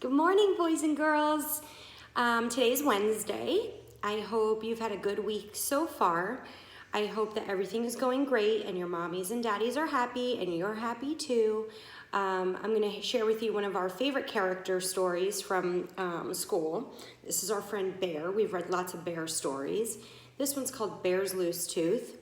Good morning, boys and girls. Today's Wednesday. I hope you've had a good week so far. I hope that everything is going great and your mommies and daddies are happy and you're happy too. I'm going to share with you one of our favorite character stories from school. This is our friend Bear. We've read lots of Bear stories. This one's called Bear's Loose Tooth.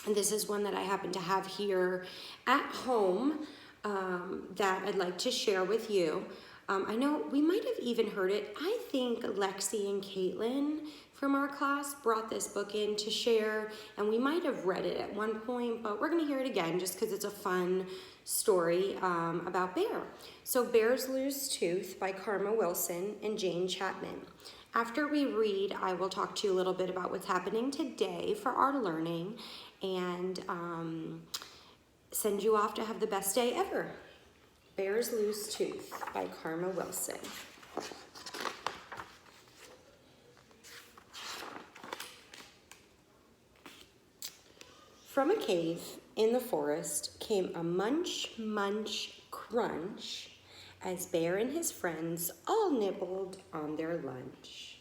And this is one that I happen to have here at home that I'd like to share with you. I know we might have even heard it. I think Lexi and Caitlin from our class brought this book in to share, and we might have read it at one point, but we're going to hear it again just because it's a fun story about Bear. So Bear's Loose Tooth by Karma Wilson and Jane Chapman. After we read, I will talk to you a little bit about what's happening today for our learning and send you off to have the best day ever. Bear's Loose Tooth by Karma Wilson. From a cave in the forest came a munch, munch, crunch as Bear and his friends all nibbled on their lunch.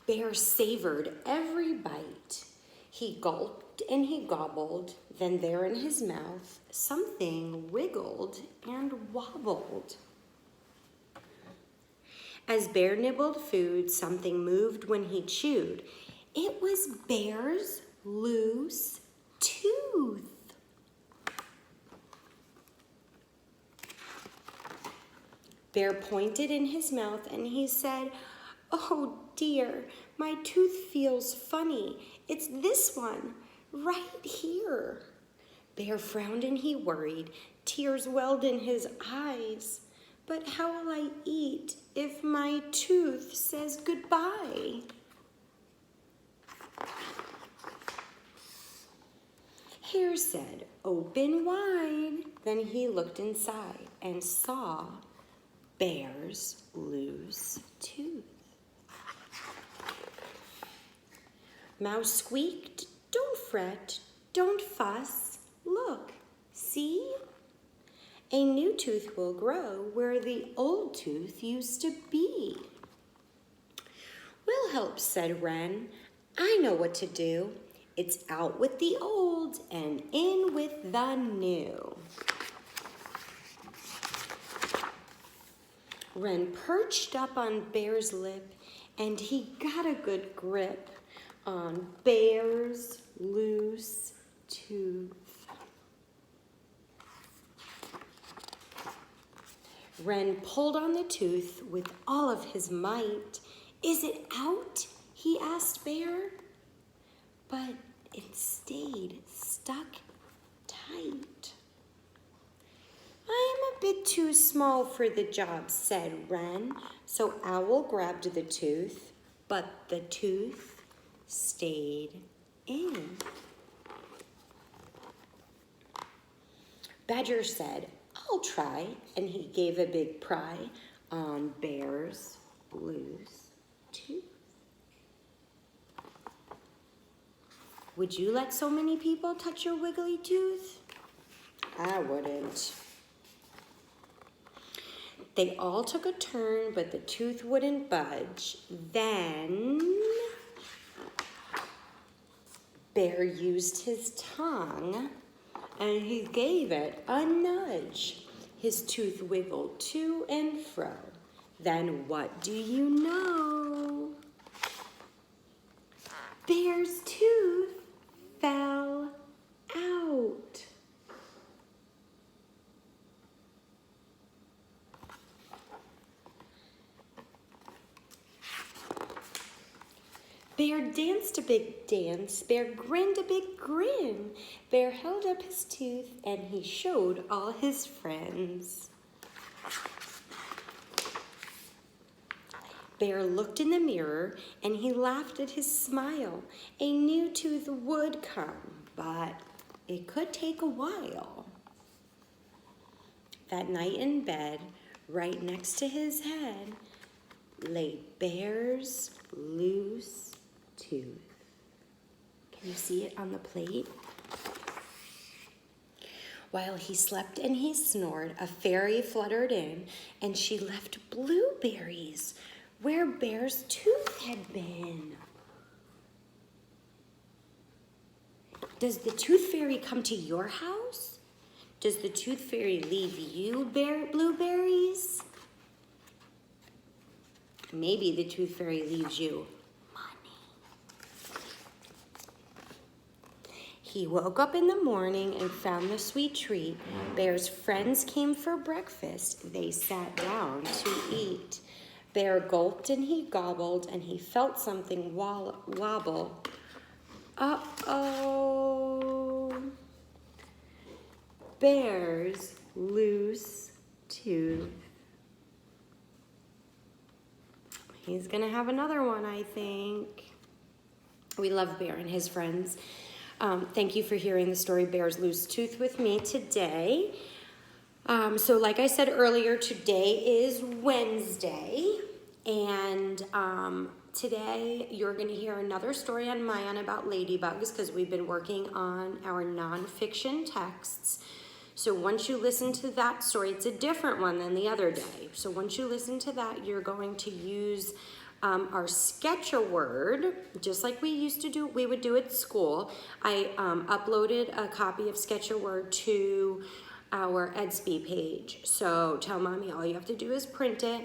Bear savored every bite. He gulped and he gobbled, then there in his mouth something wiggled and wobbled. As Bear nibbled food, something moved when he chewed. It was Bear's loose tooth. Bear pointed in his mouth and he said, "Oh dear, my tooth feels funny. It's this one, right here." Bear frowned and he worried. Tears welled in his eyes. But how will I eat if my tooth says goodbye? Hare said, "Open wide." Then he looked inside and saw Bear's loose tooth. Mouse squeaked, "Don't fret, don't fuss. Look, see? A new tooth will grow where the old tooth used to be." "We'll help," said Wren. "I know what to do. It's out with the old and in with the new." Wren perched up on Bear's lip and he got a good grip on Bear's loose tooth. Wren pulled on the tooth with all of his might. "Is it out?" he asked Bear. But it stayed stuck tight. "I'm a bit too small for the job," said Wren. So Owl grabbed the tooth, but the tooth stayed in. Badger said, "I'll try," and he gave a big pry on Bear's loose tooth. Would you let so many people touch your wiggly tooth? I wouldn't. They all took a turn, but the tooth wouldn't budge. Then Bear used his tongue and he gave it a nudge. His tooth wiggled to and fro. Then what do you know? Bear's tooth fell out. Bear danced a big dance. Bear grinned a big grin. Bear held up his tooth and he showed all his friends. Bear looked in the mirror and he laughed at his smile. A new tooth would come, but it could take a while. That night in bed, right next to his head, lay Bear's loose tooth. Can you see it on the plate? While he slept and he snored, a fairy fluttered in, and she left blueberries where Bear's tooth had been. Does the tooth fairy come to your house? Does the tooth fairy leave you blueberries? Maybe the tooth fairy leaves you money. He woke up in the morning and found the sweet treat. Bear's friends came for breakfast. They sat down to eat. Bear gulped and he gobbled, and he felt something wobble. Uh-oh. Bear's loose tooth. He's gonna have another one, I think. We love Bear and his friends. Thank you for hearing the story Bear's Loose Tooth with me today. So like I said earlier, today is Wednesday, and today you're gonna hear another story on my end about ladybugs, because we've been working on our nonfiction texts. So once you listen to that story, it's a different one than the other day. So once you listen to that, you're going to use our sketch a word, just like we would do at school. I uploaded a copy of Sketch a Word to our Edsby page. So tell mommy all you have to do is print it,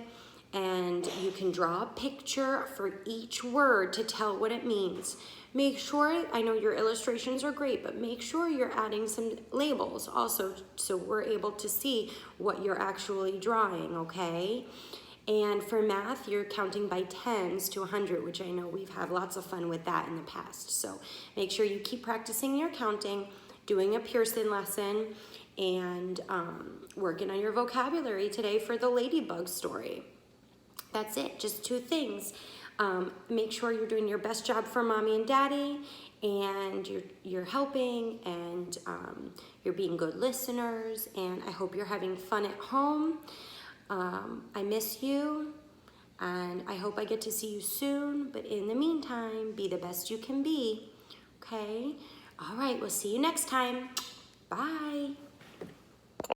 and you can draw a picture for each word to tell what it means. Make sure, I know your illustrations are great, but make sure you're adding some labels also so we're able to see what you're actually drawing, okay? And for math, you're counting by tens to 100, which I know we've had lots of fun with that in the past. So make sure you keep practicing your counting, doing a Pearson lesson, and working on your vocabulary today for the ladybug story. That's it, just 2 things. Make sure you're doing your best job for mommy and daddy, and you're helping, and you're being good listeners, and I hope you're having fun at home. I miss you, and I hope I get to see you soon, but in the meantime, be the best you can be, okay? All right, we'll see you next time. Bye.